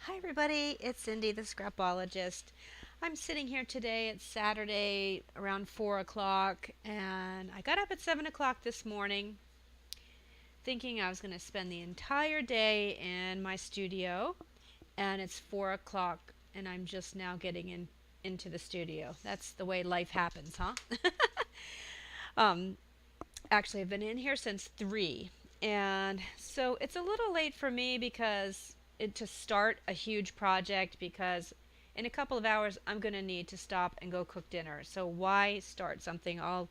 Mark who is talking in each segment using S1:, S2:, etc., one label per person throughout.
S1: Hi everybody, it's Cindy the Scrapologist. I'm sitting here today, it's Saturday around 4 o'clock, and I got up at 7 o'clock this morning thinking I was going to spend the entire day in my studio, and it's 4 o'clock and I'm just now getting into the studio. That's the way life happens, huh? um, Actually, I've been in here since 3, and so it's a little late for me to start a huge project because in a couple of hours I'm going to need to stop and go cook dinner. So why start something? I'll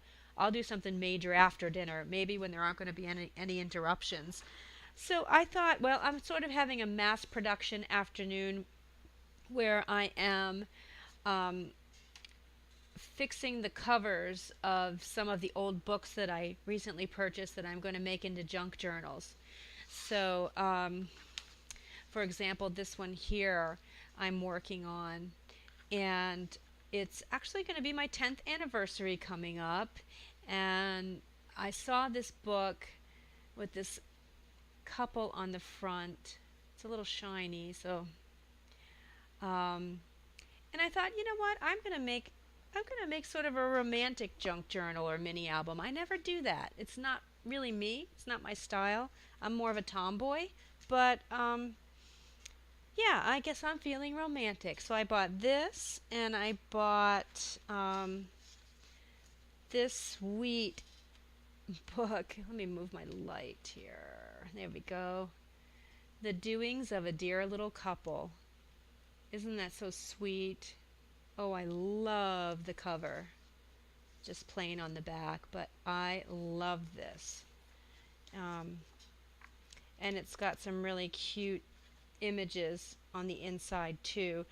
S1: do something major after dinner, maybe when there aren't going to be any interruptions. So I thought, well, I'm sort of having a mass production afternoon where I am um, fixing the covers of some of the old books that I recently purchased that I'm going to make into junk journals. So, for example, this one here I'm working on, and it's actually going to be my 10th anniversary coming up. And I saw this book with this couple on the front. It's a little shiny, so and I thought, you know what? I'm going to make sort of a romantic junk journal or mini album. I never do that. It's not really me. It's not my style. I'm more of a tomboy, but yeah, I guess I'm feeling romantic. So I bought this, and I bought this sweet book. Let me move my light here. There we go. The Doings of a Dear Little Couple. Isn't that so sweet? Oh, I love the cover. Just plain on the back, but I love this. Um, and it's got some really cute images on the inside too.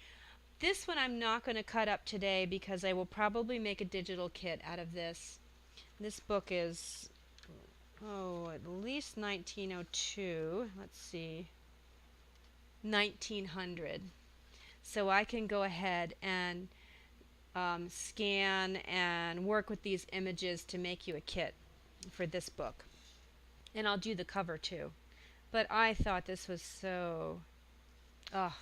S1: This one I'm not going to cut up today because I will probably make a digital kit out of this. This book is, at least 1902. Let's see, 1900. So I can go ahead and scan and work with these images to make you a kit for this book. And I'll do the cover too. But I thought this was so, oh,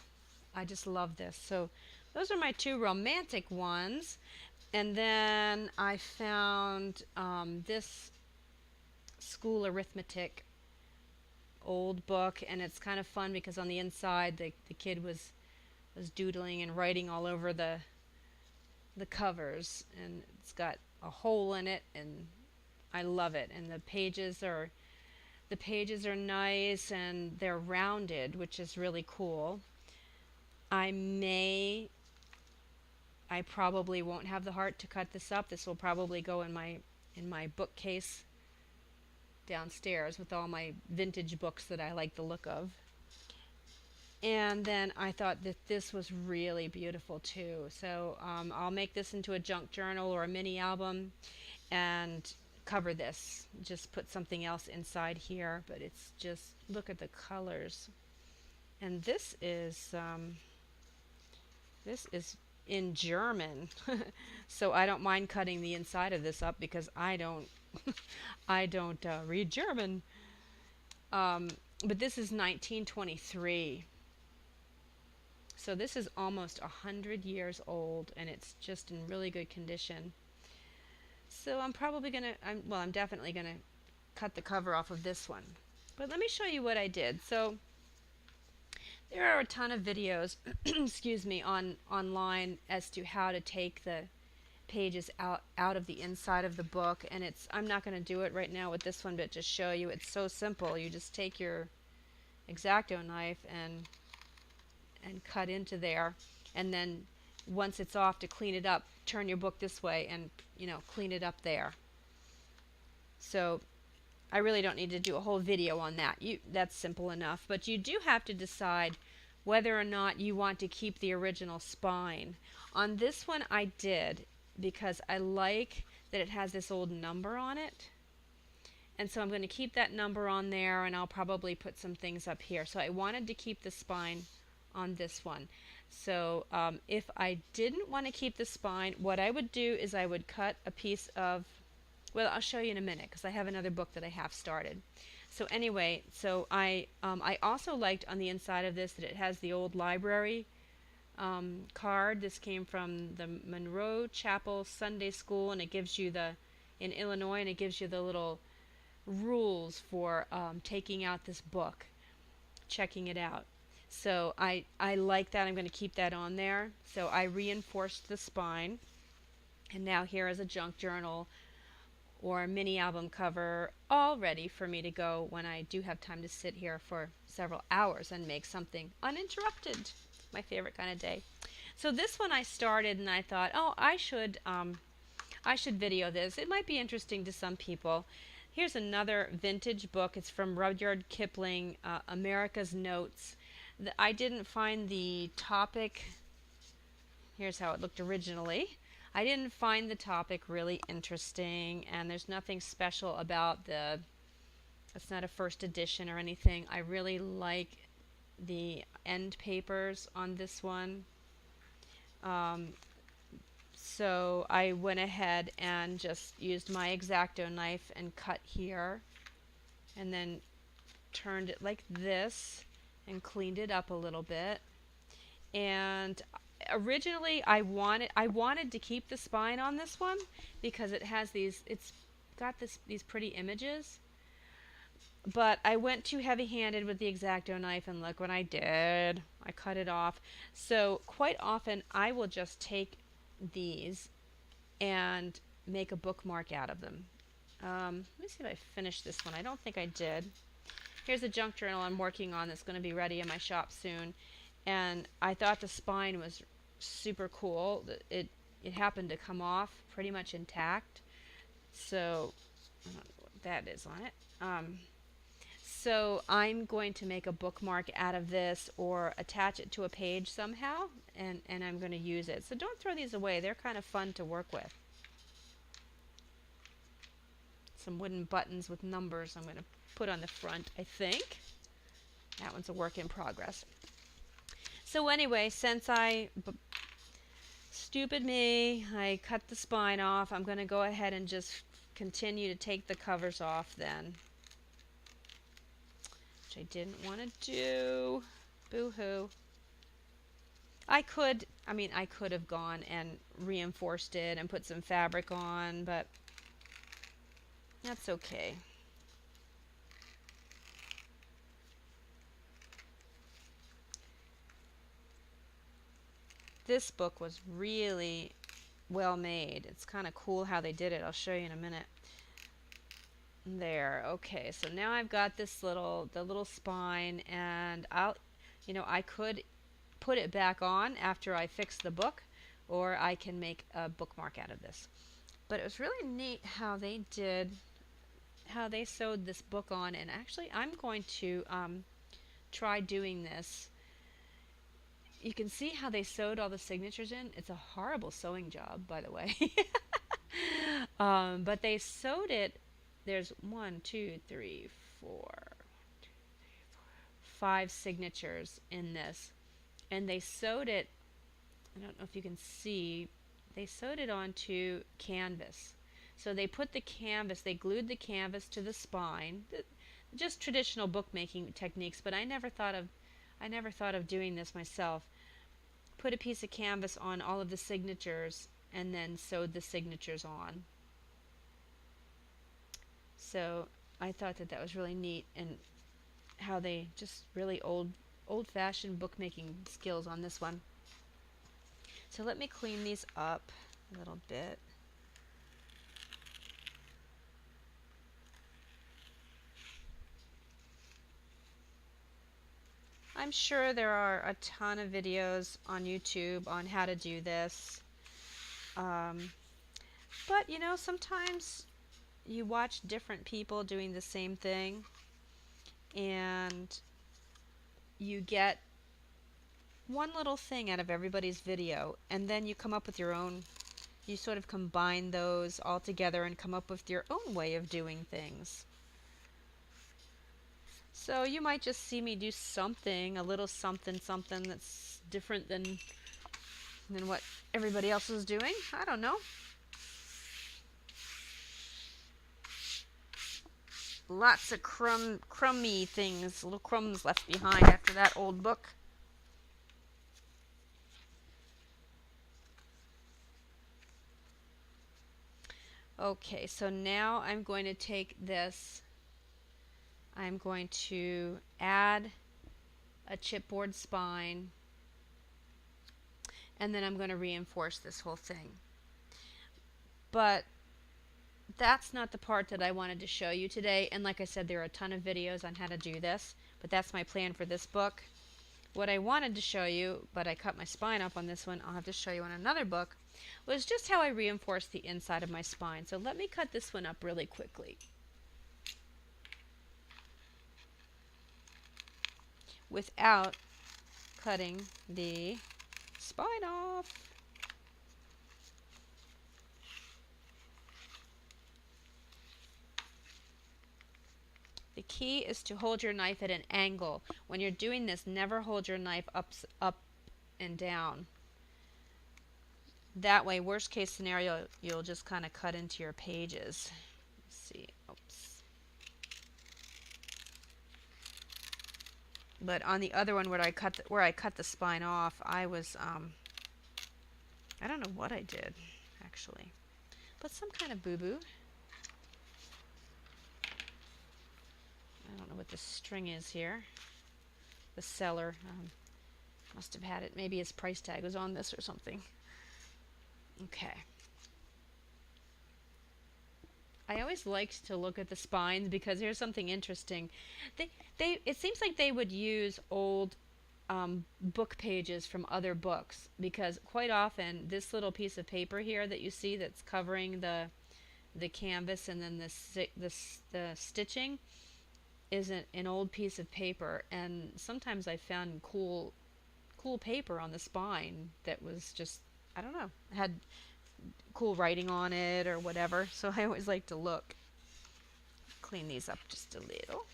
S1: I just love this. So those are my two romantic ones. And then I found this school arithmetic old book, and it's kind of fun because on the inside the kid was doodling and writing all over the covers, and it's got a hole in it, and I love it. And the pages are nice, and they're rounded, which is really cool. I may I probably won't have the heart to cut this up. This will probably go in my bookcase downstairs with all my vintage books that I like the look of. And then I thought that this was really beautiful too. So I'll make this into a junk journal or a mini album and cover this. Just put something else inside here, but it's just, look at the colors. And this is in German. So I don't mind cutting the inside of this up because I don't I don't read German. But this is 1923. So this is almost 100 years old, and it's just in really good condition. So I'm definitely gonna cut the cover off of this one. But let me show you what I did. So there are a ton of videos, excuse me, online as to how to take the pages out of the inside of the book, and I'm not going to do it right now with this one, but just show you it's so simple. You just take your X-Acto knife and cut into there, and then once it's off, to clean it up, turn your book this way and clean it up there. So I really don't need to do a whole video on that. That's simple enough, but you do have to decide whether or not you want to keep the original spine. On this one I did, because I like that it has this old number on it. And so I'm going to keep that number on there, and I'll probably put some things up here. So I wanted to keep the spine on this one. So if I didn't want to keep the spine, what I would do is I would cut a piece of, well, I'll show you in a minute because I have another book that I have started. So anyway, so I also liked on the inside of this that it has the old library card. This came from the Monroe Chapel Sunday School, and it gives you the in Illinois, and it gives you the little rules for taking out this book, checking it out. So I like that. I'm going to keep that on there. So I reinforced the spine, and now here is a junk journal or a mini album cover, all ready for me to go when I do have time to sit here for several hours and make something uninterrupted. My favorite kind of day. So this one I started and I thought, oh, I should video this. It might be interesting to some people. Here's another vintage book. It's from Rudyard Kipling, America's Notes. I didn't find the topic. Here's how it looked originally. I didn't find the topic really interesting, and there's nothing special about it's not a first edition or anything. I really like the end papers on this one. So I went ahead and just used my X-Acto knife and cut here, and then turned it like this and cleaned it up a little bit. And originally I wanted to keep the spine on this one because it's got these pretty images. But I went too heavy-handed with the X-Acto knife, and look what I did. I cut it off. So quite often I will just take these and make a bookmark out of them. Let me see if I finished this one. I don't think I did. Here's a junk journal I'm working on that's going to be ready in my shop soon. And I thought the spine was super cool. It happened to come off pretty much intact. So I don't know what that is on it. So I'm going to make a bookmark out of this or attach it to a page somehow, and I'm going to use it. So don't throw these away. They're kind of fun to work with. Some wooden buttons with numbers I'm going to put on the front, I think. That one's a work in progress. So anyway, since stupid me, I cut the spine off, I'm going to go ahead and just continue to take the covers off then. Which I didn't want to do. Boo-hoo. I could have gone and reinforced it and put some fabric on, but that's okay. This book was really well made. It's kind of cool how they did it. I'll show you in a minute. There. Okay, so now I've got the little spine, and I could put it back on after I fix the book, or I can make a bookmark out of this. But it was really neat how they sewed this book on, and actually I'm going to try doing this. You can see how they sewed all the signatures in. It's a horrible sewing job, by the way. But they sewed it. There's 5 signatures in this. And they sewed it, I don't know if you can see, they sewed it onto canvas. So they put they glued the canvas to the spine. Just traditional bookmaking techniques, but I never thought of doing this myself. Put a piece of canvas on all of the signatures and then sewed the signatures on. So I thought that was really neat, and how they just really old-fashioned bookmaking skills on this one. So let me clean these up a little bit. I'm sure there are a ton of videos on YouTube on how to do this. But sometimes you watch different people doing the same thing, and you get one little thing out of everybody's video, and then you come up with your own. You sort of combine those all together and come up with your own way of doing things. So you might just see me do something, a little something that's different than what everybody else is doing. I don't know. Lots of crummy things, little crumbs left behind after that old book. Okay, so now I'm going to take this, I'm going to add a chipboard spine, and then I'm going to reinforce this whole thing. But that's not the part that I wanted to show you today, and like I said, there are a ton of videos on how to do this, but that's my plan for this book. What I wanted to show you, but I cut my spine up on this one, I'll have to show you on another book, was just how I reinforced the inside of my spine. So let me cut this one up really quickly. Without cutting the spine off. The key is to hold your knife at an angle. When you're doing this, never hold your knife up and down. That way, worst case scenario, you'll just kind of cut into your pages. Let's see. Oops. But on the other one where I cut the spine off, I was I don't know what I did actually, but some kind of boo-boo. I don't know what the string is here. The seller must have had it. Maybe his price tag was on this or something. Okay. I always liked to look at the spines because here's something interesting. It seems like they would use old book pages from other books, because quite often this little piece of paper here that you see that's covering the canvas and then the stitching is an old piece of paper, and sometimes I found cool paper on the spine that was just, I don't know, had cool writing on it or whatever. So I always like to look. Clean these up just a little.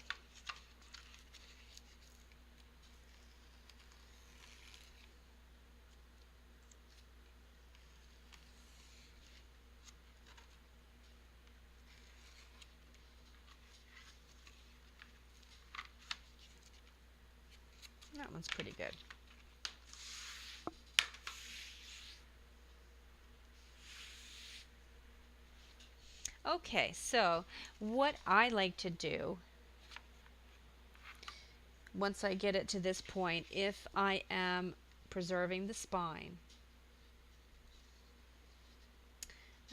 S1: That one's pretty good. Okay, so what I like to do once I get it to this point, if I am preserving the spine.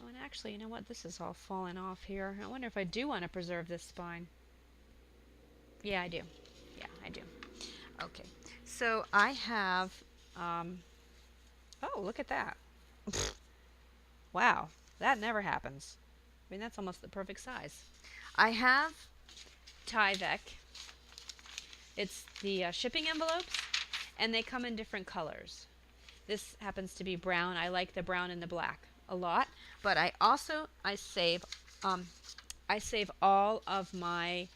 S1: Oh, and actually, you know what? This is all falling off here. I wonder if I do want to preserve this spine. Yeah, I do. Yeah, I do. Okay, so I have, oh, look at that. Wow, that never happens. I mean, that's almost the perfect size. I have Tyvek. It's the shipping envelopes, and they come in different colors. This happens to be brown. I like the brown and the black a lot, but I also save all of my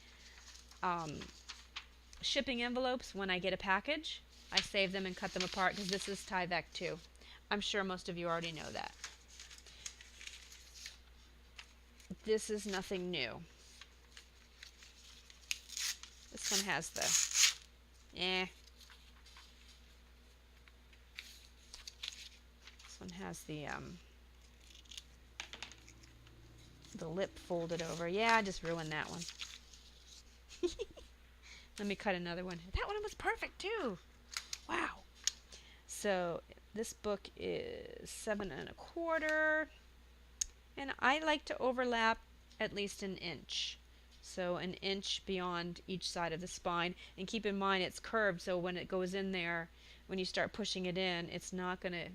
S1: shipping envelopes when I get a package. I save them and cut them apart because this is Tyvek too. I'm sure most of you already know that. This is nothing new. This one has the This one has the lip folded over. Yeah, I just ruined that one. Let me cut another one. That one was perfect too. Wow. So this book is 7 1/4, and I like to overlap at least an inch. So an inch beyond each side of the spine, and keep in mind it's curved, so when it goes in there, when you start pushing it in, it's not gonna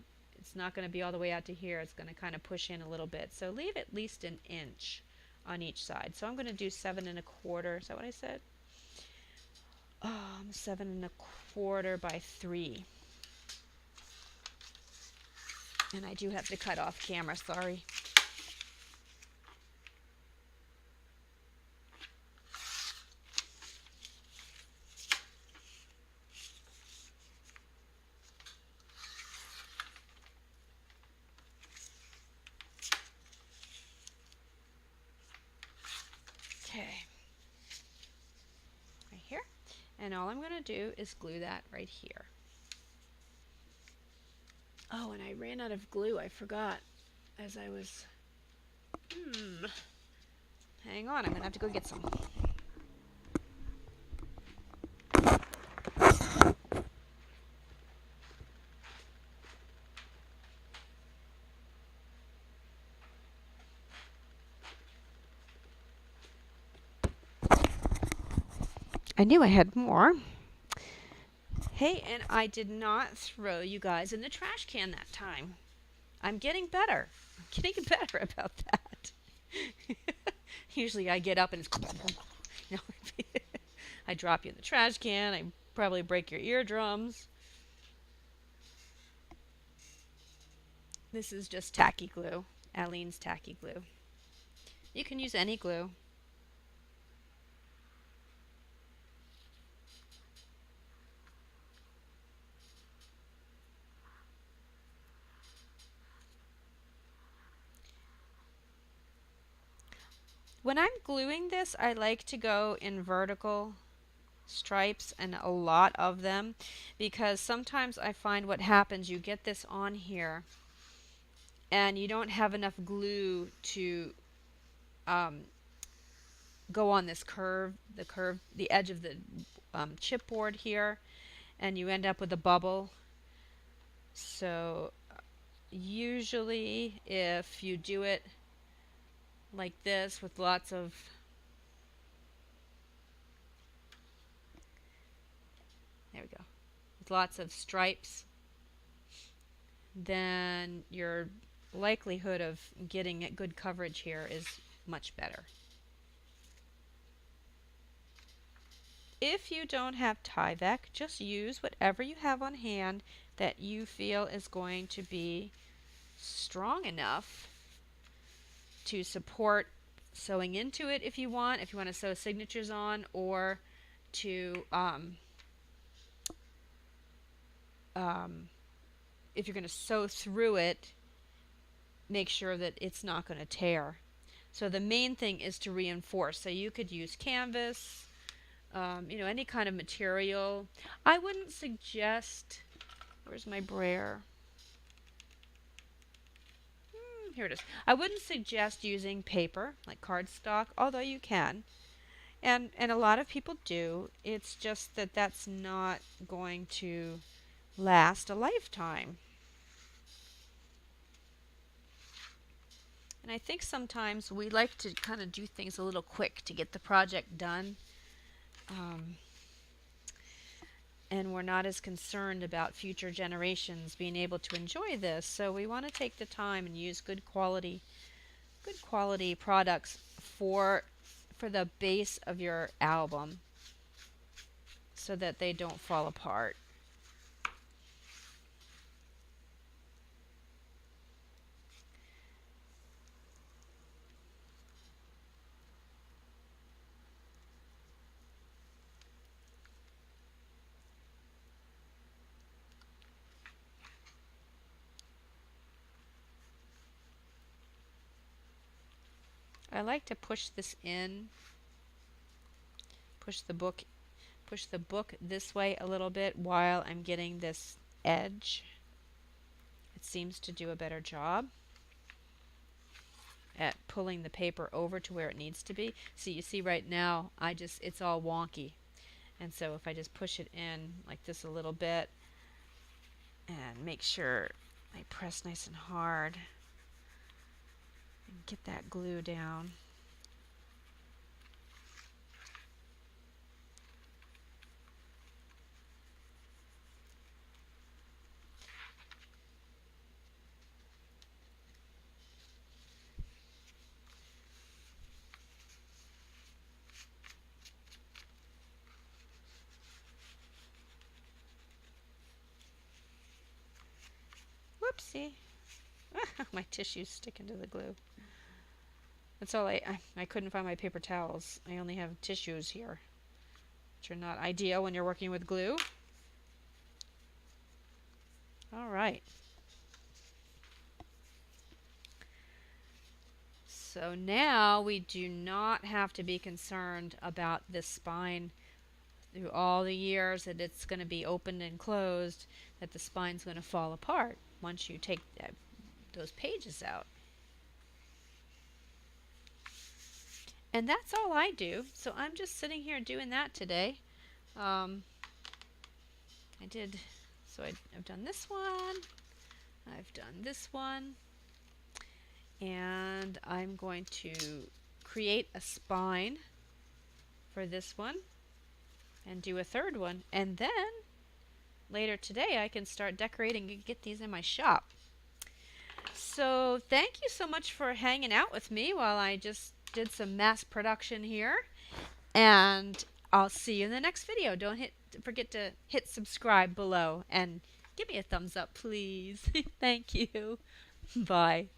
S1: be all the way out to here. It's gonna kind of push in a little bit. So leave at least an inch on each side. So I'm gonna do 7 1/4. Is that what I said? 7 1/4 by 3. And I do have to cut off camera, sorry. Okay. And all I'm going to do is glue that right here. Oh, and I ran out of glue. I forgot as I was... Hang on, I'm going to have to go get some. I knew I had more. Hey, and I did not throw you guys in the trash can that time. I'm getting better. I'm getting better about that. Usually I get up and it's... You know, I drop you in the trash can. I probably break your eardrums. This is just tacky glue. Aleene's tacky glue. You can use any glue. When I'm gluing this, I like to go in vertical stripes, and a lot of them, because sometimes I find what happens, you get this on here and you don't have enough glue to go on this the edge of the chipboard here, and you end up with a bubble. So usually if you do it like this with lots of with lots of stripes, then your likelihood of getting good coverage here is much better. If you don't have Tyvek, just use whatever you have on hand that you feel is going to be strong enough to support sewing into it if you want to sew signatures on, or to if you're going to sew through it, make sure that it's not going to tear. So the main thing is to reinforce. So you could use canvas, any kind of material. I wouldn't suggest, where's my brayer? Here it is. I wouldn't suggest using paper, like cardstock, although you can. And a lot of people do. It's just that that's not going to last a lifetime. And I think sometimes we like to kind of do things a little quick to get the project done. And we're not as concerned about future generations being able to enjoy this. So we want to take the time and use good quality products for the base of your album, so that they don't fall apart. I like to push this in, push the book this way a little bit while I'm getting this edge. It seems to do a better job at pulling the paper over to where it needs to be. So you see right now, it's all wonky. And so if I just push it in like this a little bit and make sure I press nice and hard and get that glue down. Whoopsie. My tissue's sticking to the glue. That's all I couldn't find my paper towels. I only have tissues here, which are not ideal when you're working with glue. All right. So now we do not have to be concerned about this spine through all the years that it's going to be opened and closed, that the spine's going to fall apart once you take those pages out. And that's all I do. So I'm just sitting here doing that today. I did, so I've done this one, I've done this one, and I'm going to create a spine for this one and do a third one, and then later today I can start decorating and get these in my shop. So thank you so much for hanging out with me while I just did some mass production here, and I'll see you in the next video. Don't forget to hit subscribe below and give me a thumbs up, please. Thank you. Bye.